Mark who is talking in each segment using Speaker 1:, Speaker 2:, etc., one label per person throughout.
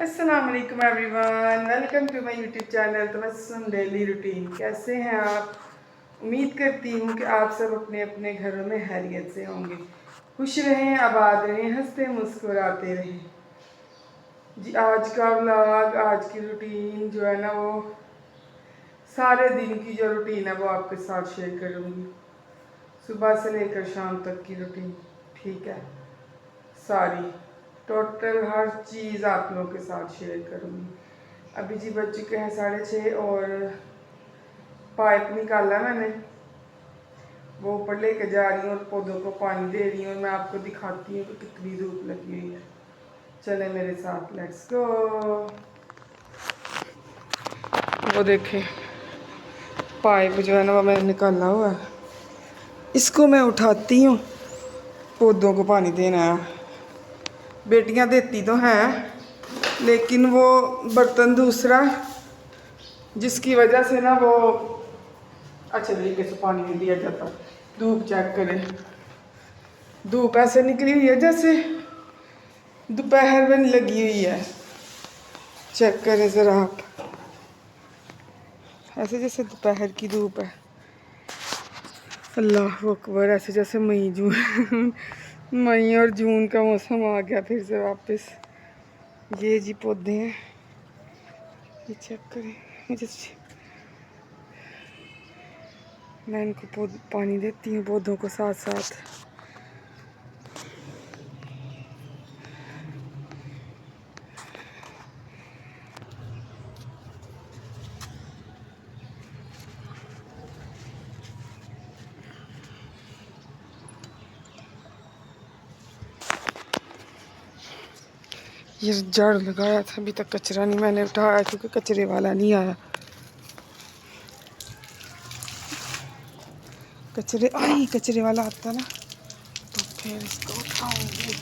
Speaker 1: अस्सलाम वालेकुम everyone, welcome to my YouTube channel Tabassum daily routine. कैसे हैं आप? उम्मीद करती हूँ कि आप सब अपने अपने घरों में खैरियत से होंगे, खुश रहें, आबाद रहें, हंसते मुस्कुराते रहें। जी आज का व्लॉग, आज की रूटीन जो है ना, वो सारे दिन की जो रूटीन है वो आपके साथ शेयर करूँगी। सुबह से लेकर शाम तक की रूटीन, ठीक है, सारी टोटल हर चीज़ आप लोगों के साथ शेयर करूँगी। अभी जी बज चुके हैं 6:30 और पाइप निकाला मैंने, वो ऊपर लेके जा रही हूँ और पौधों को पानी दे रही हूँ। मैं आपको दिखाती हूँ कि कितनी धूप लगी हुई है। चले मेरे साथ, लेट्स गो। वो देखें, पाइप जो है ना वो मैंने निकाला हुआ है, इसको मैं उठाती हूँ, पौधों को पानी देना है। बेटियाँ देती तो हैं लेकिन वो बर्तन दूसरा, जिसकी वजह से ना वो अच्छे तरीके से पानी नहीं दिया जाता। धूप चेक करें, धूप ऐसे निकली हुई है जैसे दोपहर में लगी हुई है। चेक करें ज़रा आप, ऐसे जैसे दोपहर की धूप है। अल्लाह अकबर, ऐसे जैसे मई जून मई और जून का मौसम आ गया फिर से वापस। ये जी पौधे हैं, ये चेक करें। जैसे मैं इनको पानी देती हूँ पौधों को साथ साथ। ये झाड़ू लगाया था, अभी तक कचरा नहीं मैंने उठाया क्योंकि कचरे वाला नहीं आया। कचरे वाला आता ना तो फिर इसको उठाऊंगी।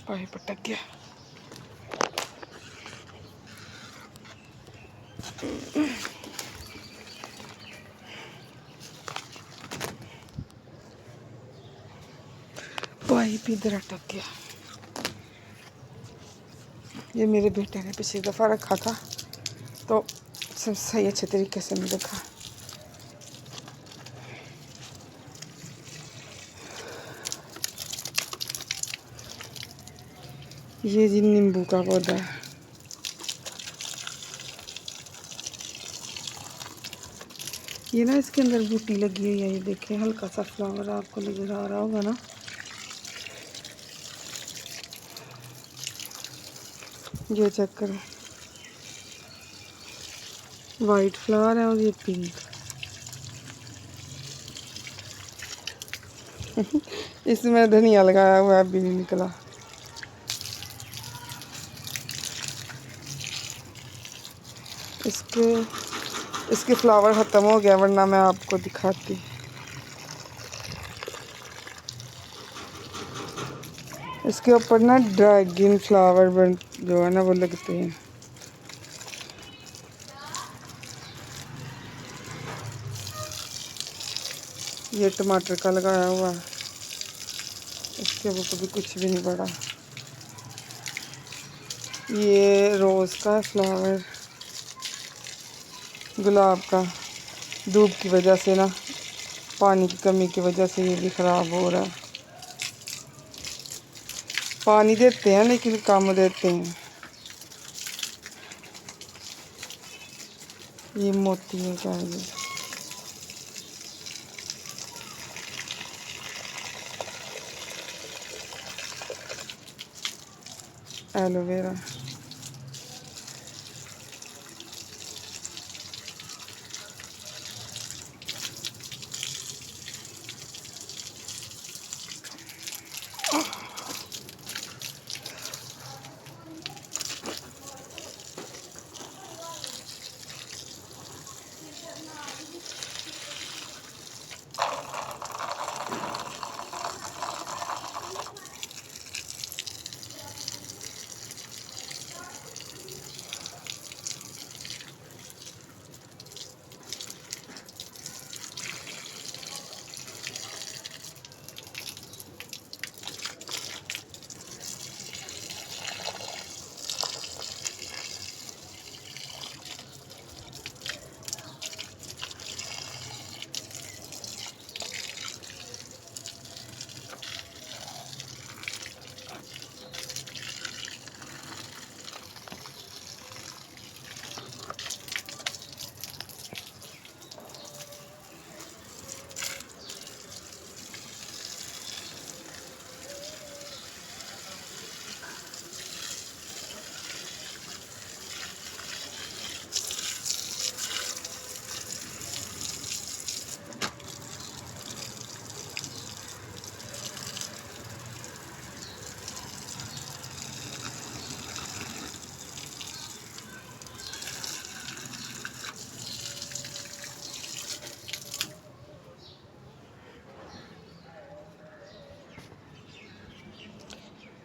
Speaker 1: पाइप अटक गया। पाइप इधर अटक गया। ये मेरे बेटे ने पिछली दफ़ा रखा था तो सब सही अच्छे तरीके से नहीं रखा। ये जी नींबू का पौधा है, ये ना इसके अंदर बूटी लगी हुई है। ये देखें, हल्का सा फ्लावर आपको नजर आ रहा होगा ना। ये चेक करें, वाइट फ्लावर है और ये पिंक। इसमें धनिया लगाया हुआ है, अभी नहीं निकला। इसके फ्लावर ख़त्म हो गया, वरना मैं आपको दिखाती। इसके ऊपर ना ड्रैगन फ्लावर जो है ना वो लगते हैं। ये टमाटर का लगाया हुआ है, इसके ऊपर भी कुछ भी नहीं पड़ा। ये रोज़ का फ्लावर, गुलाब का, धूप की वजह से ना, पानी की कमी की वजह से ये भी ख़राब हो रहा है। पानी देते हैं लेकिन कम देते हैं। ये मोती है क्या है? एलोवेरा।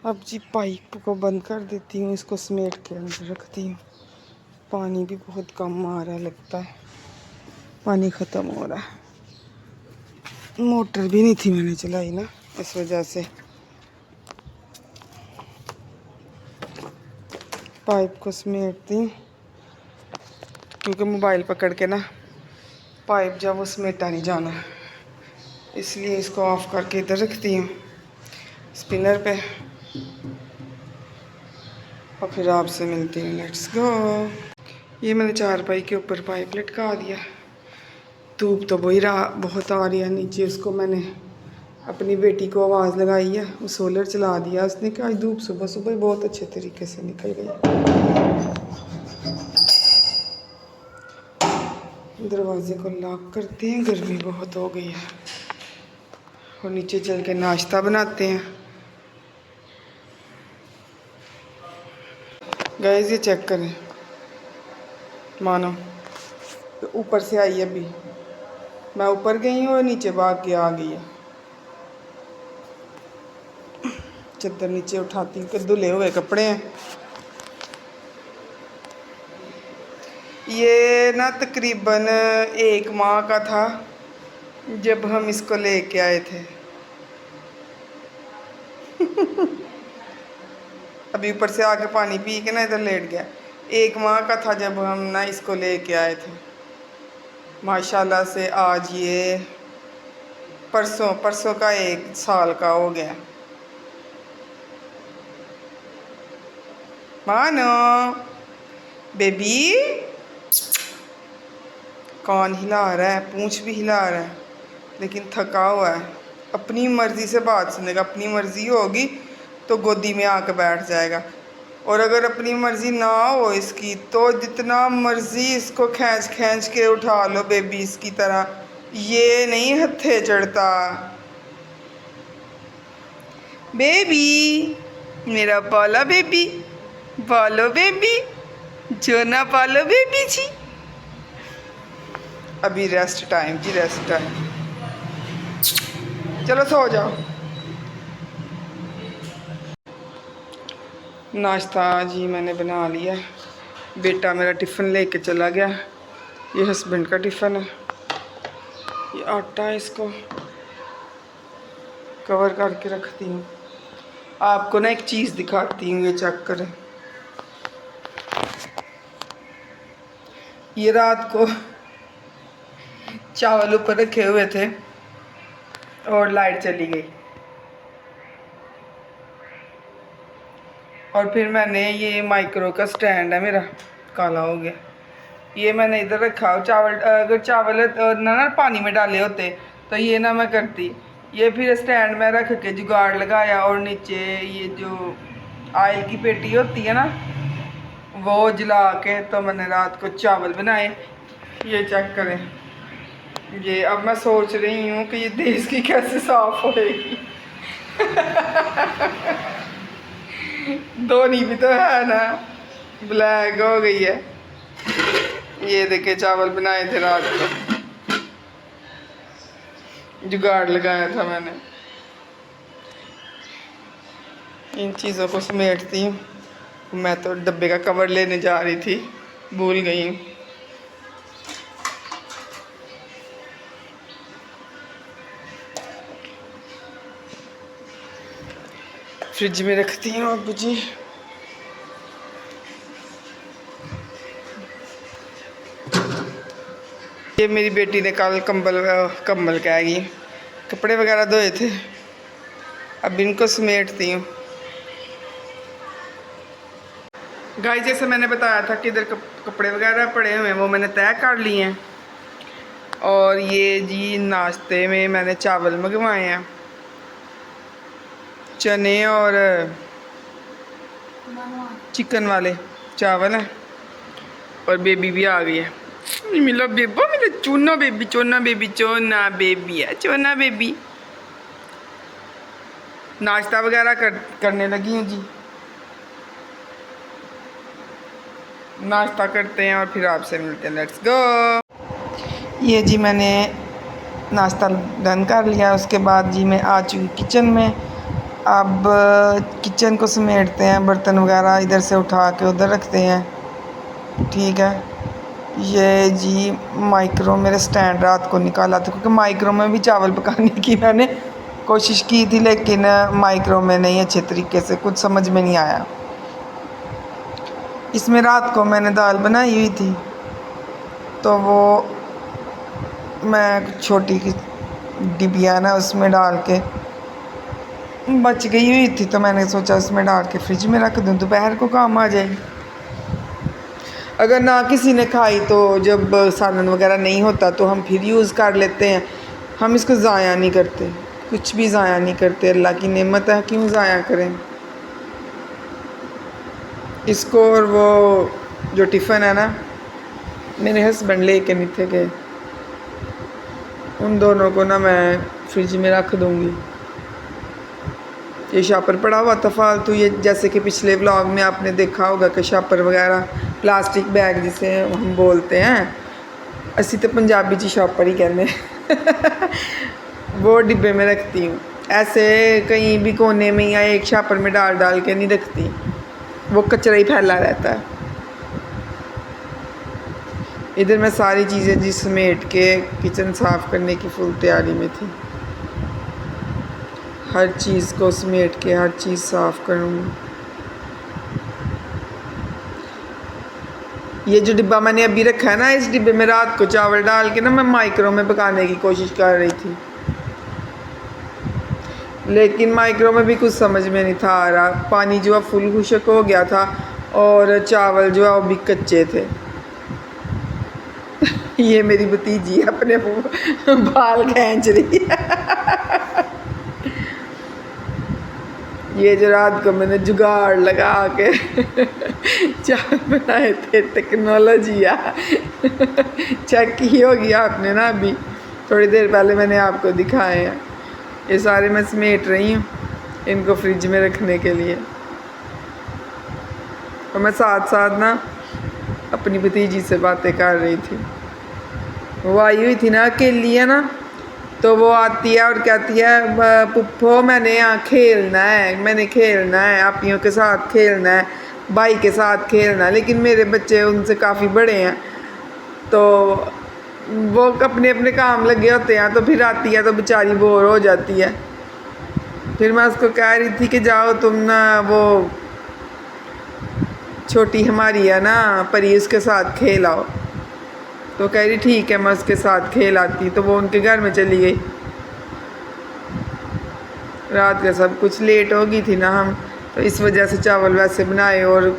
Speaker 1: अब जी पाइप को बंद कर देती हूँ, इसको समेट के अंदर रखती हूँ। पानी भी बहुत कम आ रहा है, लगता है पानी ख़त्म हो रहा है। मोटर भी नहीं थी मैंने चलाई ना, इस वजह से पाइप को समेटती हूँ, क्योंकि मोबाइल पकड़ के ना पाइप जब वो समेटा नहीं जाना, इसलिए इसको ऑफ करके इधर रखती हूँ स्पिनर पे। और फिर आपसे मिलती हूँ, लेट्स गो। ये मैंने चारपाई के ऊपर पाइप लटका दिया। धूप तो बहुत आ रही है नीचे, उसको मैंने अपनी बेटी को आवाज़ लगाई है, वो सोलर चला दिया उसने, कि आज धूप सुबह सुबह बहुत अच्छे तरीके से निकल गई। दरवाजे को लॉक करते हैं, गर्मी बहुत हो गई है। और नीचे चल के नाश्ता बनाते हैं। गाइस ये चेक करें, मानो ऊपर से आई है अभी, मैं ऊपर गई हूँ और नीचे भाग के आ गई है। चद्दर नीचे उठाती हूँ कि धुले हुए कपड़े हैं। ये ना तकरीबन 1 माह का था जब हम इसको लेके आए थे। अभी ऊपर से आके पानी पी के ना इधर लेट गया। 1 माह का था जब हम ना इसको लेके आए थे। माशाल्लाह से आज ये परसों का 1 साल का हो गया। मानो बेबी, कान हिला रहा है, पूंछ भी हिला रहा है, लेकिन थका हुआ है। अपनी मर्ज़ी से बात सुनेगा, अपनी मर्ज़ी होगी तो गोदी में आकर बैठ जाएगा, और अगर अपनी मर्ज़ी ना हो इसकी तो जितना मर्ज़ी इसको खींच खींच के उठा लो बेबी इसकी तरह, ये नहीं हत्थे चढ़ता। बेबी मेरा पाला बेबी, पालो बेबी, जो ना पालो बेबी जी। अभी रेस्ट टाइम जी, रेस्ट टाइम। चलो सो जाओ। नाश्ता जी मैंने बना लिया। बेटा मेरा टिफ़िन लेके चला गया, ये हस्बैंड का टिफ़िन है। ये आटा है, इसको कवर करके रखती हूँ। आपको ना एक चीज़ दिखाती हूँ, ये चेक करें। ये रात को चावल ऊपर रखे हुए थे और लाइट चली गई, और फिर मैंने ये माइक्रो का स्टैंड है मेरा, काला हो गया। ये मैंने इधर रखा। चावल अगर चावल ना पानी में डाले होते तो ये ना मैं करती। ये फिर स्टैंड में रख के जुगाड़ लगाया, और नीचे ये जो आयल की पेटी होती है ना, वो जला के तो मैंने रात को चावल बनाए। ये चेक करें। ये अब मैं सोच रही हूँ कि ये देश की कैसे साफ होएगी। धोनी भी तो है ना, ब्लैक हो गई है। ये देखे चावल बनाए थे रात को, जुगाड़ लगाया था मैंने। इन चीज़ों को समेटती हूँ। मैं तो डब्बे का कवर लेने जा रही थी, भूल गई हूँ। फ्रिज में रखती हूँ अब जी। ये मेरी बेटी ने कल कम्बल क्या है, कपड़े वगैरह धोए थे, अब इनको समेटती हूँ। गाइस जैसे मैंने बताया था कि इधर कपड़े वगैरह पड़े हुए हैं, वो मैंने तय कर लिए हैं। और ये जी नाश्ते में मैंने चावल मंगवाए हैं, चने और चिकन वाले चावल हैं। और बेबी भी आ गई है। मिला बेबा, मेरा चोना बेबी, चोना बेबी, चोना बेबी है, चोना बेबी। नाश्ता वगैरह करने लगी हूँ जी। नाश्ता करते हैं और फिर आपसे मिलते हैं, लेट्स गो। ये जी मैंने नाश्ता डन कर लिया। उसके बाद जी मैं आ चुकी किचन में। अब किचन को समेटते हैं, बर्तन वगैरह इधर से उठा के उधर रखते हैं। ठीक है, ये जी माइक्रो मेरे स्टैंड रात को निकाला था, क्योंकि माइक्रो में भी चावल पकाने की मैंने कोशिश की थी, लेकिन माइक्रो में नहीं अच्छे तरीके से, कुछ समझ में नहीं आया। इसमें रात को मैंने दाल बनाई हुई थी, तो वो मैं छोटी की डिबिया ना उसमें डाल के बच गई हुई थी, तो मैंने सोचा उसमें डाल के फ्रिज में रख दूँ, दोपहर को काम आ जाएगी। अगर ना किसी ने खाई तो जब सालन वगैरह नहीं होता तो हम फिर यूज़ कर लेते हैं। हम इसको ज़ाया नहीं करते, कुछ भी ज़ाया नहीं करते। अल्लाह की नेमत है, क्यों ज़ाया करें इसको। और वो जो टिफ़िन है ना, मेरे हस्बैंड लेके नहीं थे गए, उन दोनों को ना मैं फ्रिज में रख दूँगी। ये शापर पड़ा हुआ था फालतू, ये जैसे कि पिछले व्लॉग में आपने देखा होगा कि शापर वगैरह प्लास्टिक बैग जिसे हम बोलते हैं, असी तो पंजाबी जी शापर ही कहने वो डिब्बे में रखती हूँ, ऐसे कहीं भी कोने में या एक शापर में डाल डाल के नहीं रखती, वो कचरा ही फैला रहता है। इधर मैं सारी चीज़ें जी समेट के किचन साफ़ करने की फुल तैयारी में थी। हर चीज़ को समेट के हर चीज़ साफ़ करूँगी। ये जो डिब्बा मैंने अभी रखा है ना, इस डिब्बे में रात को चावल डाल के ना मैं माइक्रो में पकाने की कोशिश कर रही थी, लेकिन माइक्रो में भी कुछ समझ में नहीं था आ रहा। पानी जो है फुल खुशक हो गया था और चावल जो है वो भी कच्चे थे। ये मेरी भतीजी अपने बाल खींच रही है ये जो रात को मैंने जुगाड़ लगा के चावल बनाए थे, टेक्नोलॉजी चेक की होगी आपने ना, अभी थोड़ी देर पहले मैंने आपको दिखाए हैं। ये सारे मैं समेट रही हूँ इनको फ्रिज में रखने के लिए। और मैं साथ साथ ना अपनी भतीजी से बातें कर रही थी। वो आई हुई थी ना, अकेली है ना, तो वो आती है और कहती है पुप्पो मैंने यहाँ खेलना है, मैंने खेलना है, आपियों के साथ खेलना है, भाई के साथ खेलना है। लेकिन मेरे बच्चे उनसे काफ़ी बड़े हैं, तो वो अपने अपने काम लगे होते हैं, तो फिर आती है तो बेचारी बोर हो जाती है। फिर मैं उसको कह रही थी कि जाओ तुम ना, वो छोटी हमारी है ना परी, उसके साथ खेल आओ। तो कह रही ठीक है मैं उसके साथ खेल आती। तो वो उनके घर में चली गई। रात का सब कुछ लेट हो गई थी ना हम, तो इस वजह से चावल वैसे बनाए, और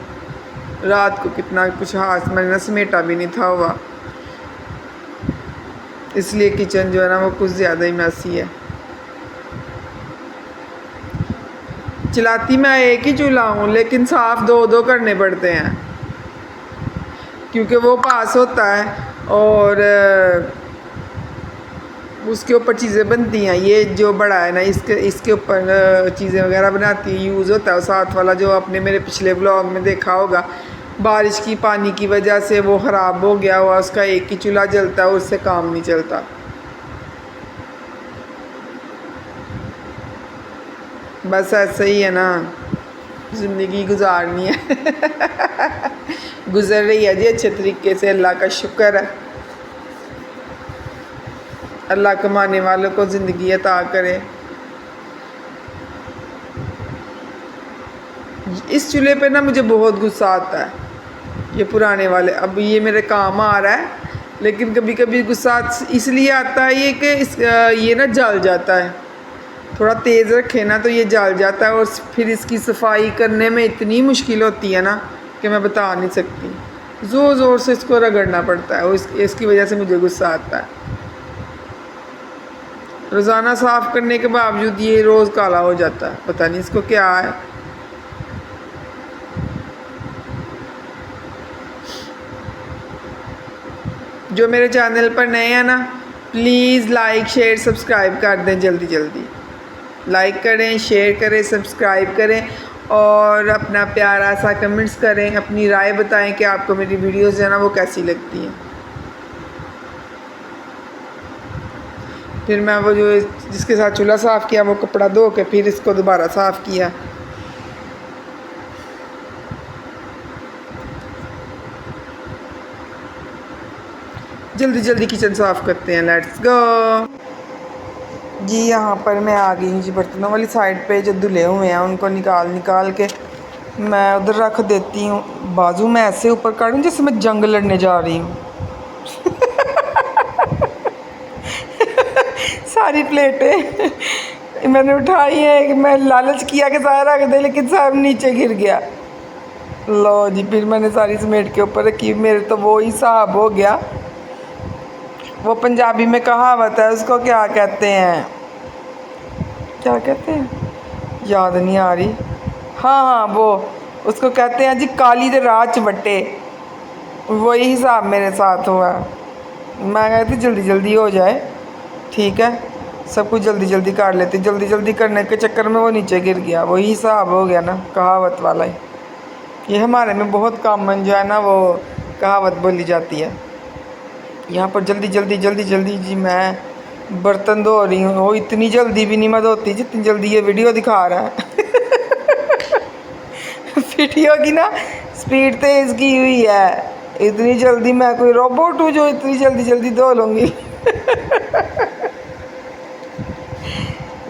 Speaker 1: रात को कितना कुछ हाथ मैंने समेटा भी नहीं था हुआ, इसलिए किचन जो है ना वो कुछ ज़्यादा ही मैसी है। चलाती मैं एक ही चूल्हा हूँ, लेकिन साफ़ दो दो करने पड़ते हैं, क्योंकि वो पास होता है और उसके ऊपर चीज़ें बनती हैं। ये जो बड़ा है ना, इसके ऊपर चीज़ें वगैरह बनाती है, यूज़ होता है। और साथ वाला जो आपने मेरे पिछले ब्लॉग में देखा होगा, बारिश की पानी की वजह से वो ख़राब हो गया हुआ, उसका एक ही चूल्हा जलता है, उससे काम नहीं चलता। बस ऐसा ही है ना, ज़िंदगी गुजारनी है गुजर रही है जी अच्छे तरीके से, अल्लाह का शुक्र है। अल्लाह कमाने वालों को ज़िंदगी अता करे। इस चूल्हे पे ना मुझे बहुत गुस्सा आता है, ये पुराने वाले। अब ये मेरे काम आ रहा है, लेकिन कभी कभी गुस्सा इसलिए आता है ये ना जल जाता है, थोड़ा तेज़ रखे ना तो ये जल जाता है, और फिर इसकी सफाई करने में इतनी मुश्किल होती है ना कि मैं बता नहीं सकती। ज़ोर ज़ोर से इसको रगड़ना पड़ता है, और इसकी वजह से मुझे गुस्सा आता है। रोज़ाना साफ़ करने के बावजूद ये रोज़ काला हो जाता है, पता नहीं इसको क्या है। जो मेरे चैनल पर नए हैं ना, प्लीज़ लाइक शेयर सब्सक्राइब कर दें, जल्दी जल्दी लाइक करें, शेयर करें, सब्सक्राइब करें, और अपना प्यारा सा कमेंट्स करें, अपनी राय बताएं कि आपको मेरी वीडियोस जो है ना वो कैसी लगती हैं। फिर मैं वो जो जिसके साथ चूल्हा साफ़ किया वो कपड़ा धो के फिर इसको दोबारा साफ़ किया। जल्दी जल्दी किचन साफ़ करते हैं, लेट्स गो जी। यहाँ पर मैं आ गई हूँ जी बर्तनों वाली साइड पे। जो धुले हुए हैं उनको निकाल के मैं उधर रख देती हूँ। बाजू मैं ऐसे ऊपर काटूँ जैसे मैं जंग लड़ने जा रही हूँ। सारी प्लेटें मैंने उठाई है कि मैं लालच किया कि सारा रख दे, लेकिन सब नीचे गिर गया। लो जी, फिर मैंने सारी समेट के ऊपर रखी। मेरे तो वो ही हिसाब हो गया। वो पंजाबी में कहावत है, उसको क्या कहते हैं, क्या कहते हैं याद नहीं आ रही। हाँ वो उसको कहते हैं जी काली दे राह चवट्टे। वही हिसाब मेरे साथ हुआ। मैं कहती जल्दी जल्दी हो जाए, ठीक है, सब कुछ जल्दी जल्दी कर लेती। जल्दी जल्दी करने के चक्कर में वो नीचे गिर गया। वही हिसाब हो गया ना, कहावत वाला ही। ये हमारे में बहुत कॉमन जो है ना वो कहावत बोली जाती है। यहाँ पर जल्दी जल्दी जल्दी जल्दी जी मैं बर्तन धो रही हूँ। वो इतनी जल्दी भी नहीं मैं धोती जितनी जल्दी ये वीडियो दिखा रहा है। वीडियो की ना स्पीड तेज़ की हुई है। इतनी जल्दी मैं कोई रोबोट हूँ जो इतनी जल्दी जल्दी धो लूँगी।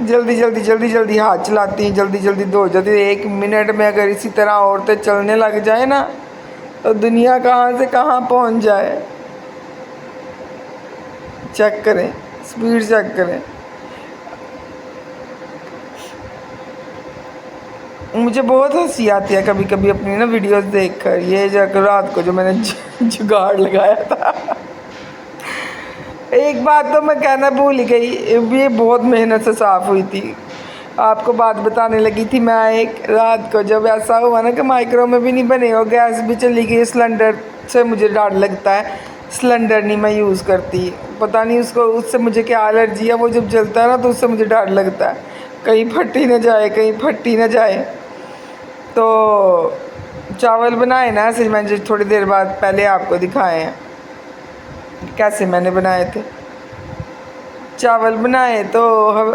Speaker 1: जल्दी जल्दी जल्दी जल्दी हाथ चलाती हैं, जल्दी जल्दी धो जाती है। 1 मिनट में अगर इसी तरह औरतें चलने लग जाए ना तो दुनिया कहाँ से कहाँ पहुँच जाए। चेक करें, स्पीड चेक करें। मुझे बहुत हंसी आती है कभी कभी अपनी ना वीडियोस देखकर। ये जाकर रात को जो मैंने जुगाड़ लगाया था। एक बात तो मैं कहना भूल गई, ये बहुत मेहनत से साफ़ हुई थी। आपको बात बताने लगी थी मैं। एक रात को जब ऐसा हुआ ना कि माइक्रो में भी नहीं बने और गैस भी चली गई, सिलेंडर से मुझे डर लगता है। सिलेंडर नहीं मैं यूज़ करती, पता नहीं उसको उससे मुझे क्या एलर्जी है। वो जब जलता है ना तो उससे मुझे डर लगता है, कहीं फटी ना जाए, कहीं फटी ना जाए। तो चावल बनाए ना ऐसे, मैंने थोड़ी देर बाद पहले आपको दिखाए हैं कैसे मैंने बनाए थे चावल। बनाए तो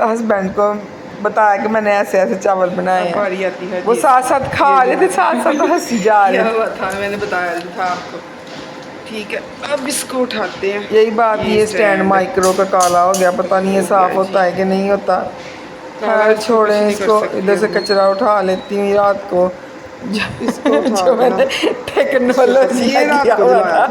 Speaker 1: हस्बैंड को बताया कि मैंने ऐसे ऐसे चावल बनाए हैं। वो साथ साथ खा रहे थे, साथ साथ हंसी जा रहे थे। मैंने बताया था आपको, ठीक है। अब इसको उठाते हैं। यही बात, ये स्टैंड माइक्रो का काला हो गया, पता नहीं ये साफ़ होता है कि नहीं होता। खैर छोड़ें इसको। इधर से कचरा उठा लेती हूँ रात को। इसको जो मैंने टेक्नोलॉजी किया हुआ था,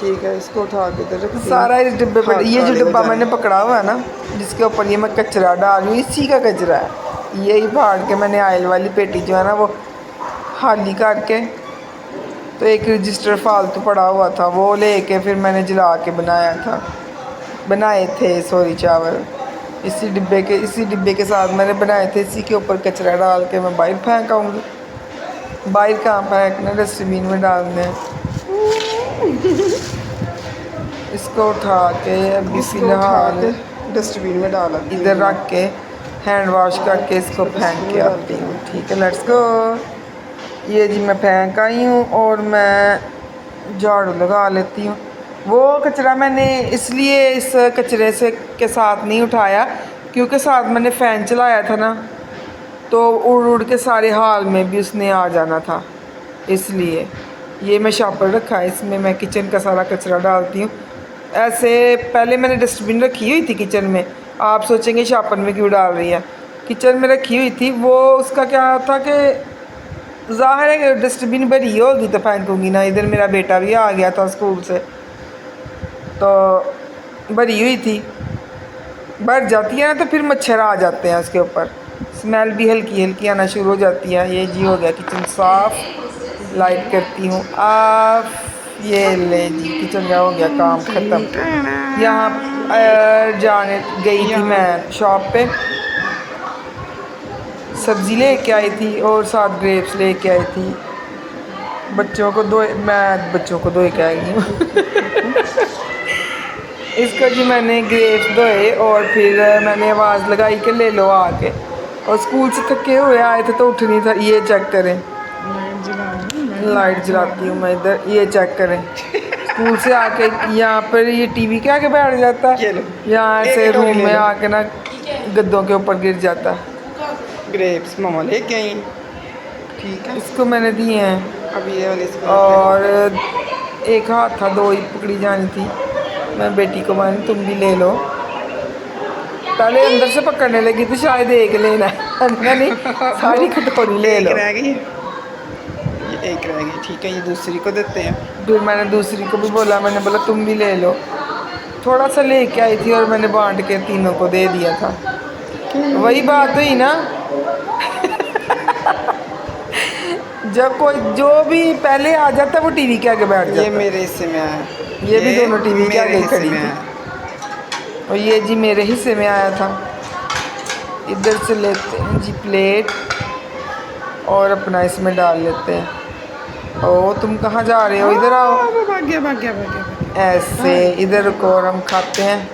Speaker 1: ठीक है। इसको उठा के इधर सारा इस डिब्बे पर। ये जो डिब्बा मैंने पकड़ा हुआ है ना जिसके ऊपर ये मैं कचरा डाल रही हूँ, इसी का कचरा है। यही फाड़ के मैंने ऑयल वाली पेटी जो है ना वो खाली करके, तो एक रजिस्टर फालतू पड़ा हुआ था वो लेके फिर मैंने जला के बनाए थे चावल। इसी डिब्बे के साथ मैंने बनाए थे। इसी के ऊपर कचरा डाल के मैं बाहर फेंक आऊँगी। बाहर कहाँ फेंकना, डस्टबिन में डालने। इसको उठा के अभी फ़िलहाल डस्टबिन में डाला, इधर रख के हैंड वॉश करके इसको फेंक के आती हूँ, ठीक है। Let's go. ये जी मैं फेंक आई हूँ और मैं झाड़ू लगा लेती हूँ। वो कचरा मैंने इसलिए इस कचरे से के साथ नहीं उठाया क्योंकि साथ मैंने फ़ैन चलाया था ना, तो उड़ उड़ के सारे हाल में भी उसने आ जाना था, इसलिए ये मैं शापर रखा है। इसमें मैं किचन का सारा कचरा डालती हूँ। ऐसे पहले मैंने डस्टबिन रखी हुई थी किचन में। आप सोचेंगे शापर में क्यों डाल रही है, किचन में रखी हुई थी। वो उसका क्या था कि ज़ाहिर है कि डस्टबिन भरी होगी तो फेंकूँगी ना। इधर मेरा बेटा भी आ गया था स्कूल से, तो भरी हुई थी। भर जाती है ना तो फिर मच्छर आ जाते हैं उसके ऊपर, स्मेल भी हल्की हल्की आना शुरू हो जाती है। ये जी हो गया किचन साफ़। लाइट करती हूँ आप। ये ले जी किचन का हो गया काम ख़त्म। यहाँ जाने गई थी मैं शॉप पे, सब्ज़ी लेके आई थी और साथ ग्रेप्स लेके आई थी। बच्चों को दो के आई हूँ। इसको जी मैंने ग्रेप्स धोए और फिर मैंने आवाज़ लगाई कि ले लो आके। और स्कूल से थके हुए आए थे तो उठ नहीं था। ये चेक करें, लाइट जलाती हूँ मैं इधर, ये चेक करें। स्कूल से आके यहाँ पर ये टीवी के आके बैठ जाता है, यहाँ से रूम में आके ना गद्दों के ऊपर गिर जाता है।
Speaker 2: ग्रेप्स मामा लेके आई, ठीक है।
Speaker 1: इसको मैंने दिए हैं
Speaker 2: अब ये वाले इसको
Speaker 1: और एक हाथ था, 2 ही पकड़ी जानी थी। मैं बेटी को मानी तुम भी ले लो, पहले अंदर से पकड़ने लगी तो शायद एक लेना है, नहीं सारी कटोरी ले लो।
Speaker 2: एक रह गई, ये एक रह गई, ठीक है। ये दूसरी को देते हैं।
Speaker 1: फिर मैंने दूसरी को भी बोला, मैंने बोला तुम भी ले लो। थोड़ा सा लेके आई थी और मैंने बांट के तीनों को दे दिया था। वही बात हुई ना जब कोई जो भी पहले आ जाता वो टीवी के आगे बैठ जाता।
Speaker 2: ये मेरे हिस्से में आया,
Speaker 1: ये भी दोनों टीवी के आगे खड़ी थी। और ये जी मेरे हिस्से में आया था। इधर से लेते हैं जी प्लेट और अपना इसमें डाल लेते हैं। ओ तुम कहाँ जा रहे हो, इधर आओ।
Speaker 2: भाग गया भाग गया भाग गया।
Speaker 1: ऐसे इधर रुको और हम खाते हैं,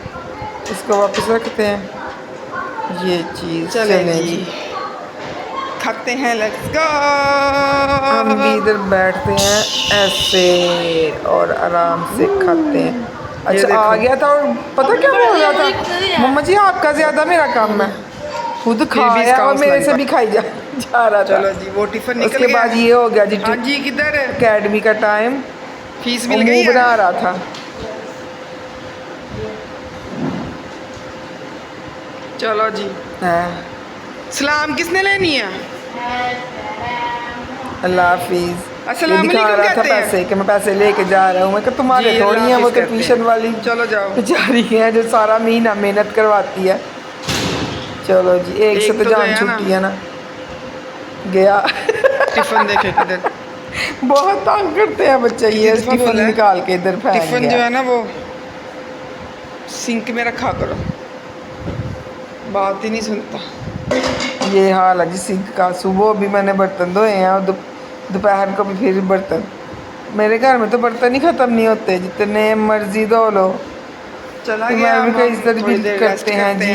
Speaker 1: इसको वापस रखते हैं। ये चीज़
Speaker 2: चले जी, खाते हैं, लेट्स गो।
Speaker 1: हम भी इधर बैठते हैं ऐसे और आराम से खाते हैं। अच्छा आ गया था और पता क्या बोल रहा था, मम्मा जी आपका ज़्यादा मेरा काम है, खुद खाया और मेरे से भी खाई जा रहा था।
Speaker 2: चलो जी, वो टिफिन निकल
Speaker 1: उसके
Speaker 2: गया।
Speaker 1: बाद ये हो गया जी,
Speaker 2: हाँ जी, किधर
Speaker 1: अकेडमी का टाइम,
Speaker 2: फीस मिल गई है?
Speaker 1: बना रहा था।
Speaker 2: चलो जी, सलाम किसने लेनी है?
Speaker 1: अल्लाह हाफिज़।
Speaker 2: अस्सलाम
Speaker 1: दिखा
Speaker 2: वालेकुम
Speaker 1: रहा था
Speaker 2: कहते हैं।
Speaker 1: पैसे कि मैं पैसे लेके जा रहा हूँ। मैं कहा तुम्हारे
Speaker 2: जी,
Speaker 1: थोड़ी
Speaker 2: अल्लाह
Speaker 1: हैं, वो तो
Speaker 2: हाफिज़ कहते
Speaker 1: ट्यूशन
Speaker 2: हैं।
Speaker 1: वाली
Speaker 2: चलो जाओ,
Speaker 1: बेचारी है जो सारा महीना मेहनत करवाती है। चलो जी, एक से तो जान छुट्टी है ना। गया
Speaker 2: टिफिन देखे किधर
Speaker 1: बहुत तंग करते हैं बच्चे, ये टिफिन निकाल के इधर फेंक
Speaker 2: टिफिन जो है ना वो सिंक में रखा करो, बात ही नहीं सुनता।
Speaker 1: ये हाल है जी सिंक का। सुबह भी मैंने बर्तन धोए हैं और दोपहर को भी फिर बर्तन। मेरे घर में तो बर्तन ही ख़त्म नहीं होते, जितने मर्जी धो लो।
Speaker 2: चला
Speaker 1: तो
Speaker 2: गया,
Speaker 1: मैं भी कई तरह
Speaker 2: थोड़ी
Speaker 1: भी
Speaker 2: देर
Speaker 1: करते हैं जी।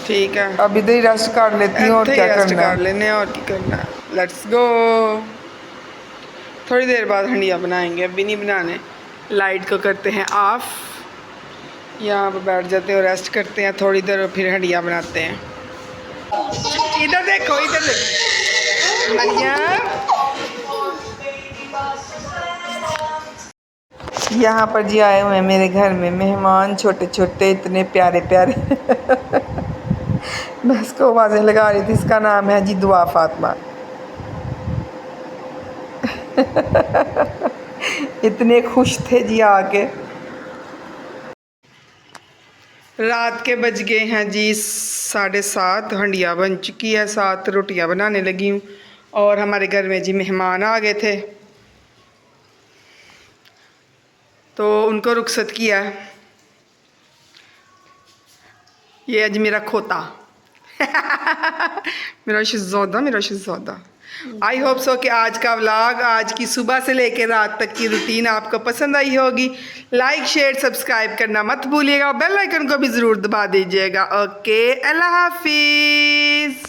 Speaker 2: ठीक है,
Speaker 1: अब इधर ही रेस्ट कर लेती हूँ और क्या करना
Speaker 2: कर लेने और क्या करना। Let's go. थोड़ी देर बाद हंडिया बनाएंगे, अभी नहीं बनाने। लाइट को करते हैं ऑफ, यहाँ पर बैठ जाते हैं और रेस्ट करते हैं थोड़ी देर और फिर हंडिया बनाते हैं। इधर देखो, इधर देखो मरियम।
Speaker 1: यहाँ पर जी आए हुए हैं मेरे घर में मेहमान, छोटे छोटे इतने प्यारे प्यारे मैं इसको आवाज़ें लगा रही थी। इसका नाम है जी दुआ फातिमा इतने खुश थे जी आके।
Speaker 2: रात के बज गए हैं जी 7:30, हंडिया बन चुकी है, 7 रोटियां बनाने लगी हूँ। और हमारे घर में जी मेहमान आ गए थे तो उनको रुखसत किया। ये आज मेरा खोता मेरा शहज़ादा। आई होप सो कि आज का व्लॉग, आज की सुबह से लेकर रात तक की रूटीन आपको पसंद आई होगी। लाइक शेयर सब्सक्राइब करना मत भूलिएगा, बेल आइकन को भी ज़रूर दबा दीजिएगा। ओके, अल्लाह हाफिज़।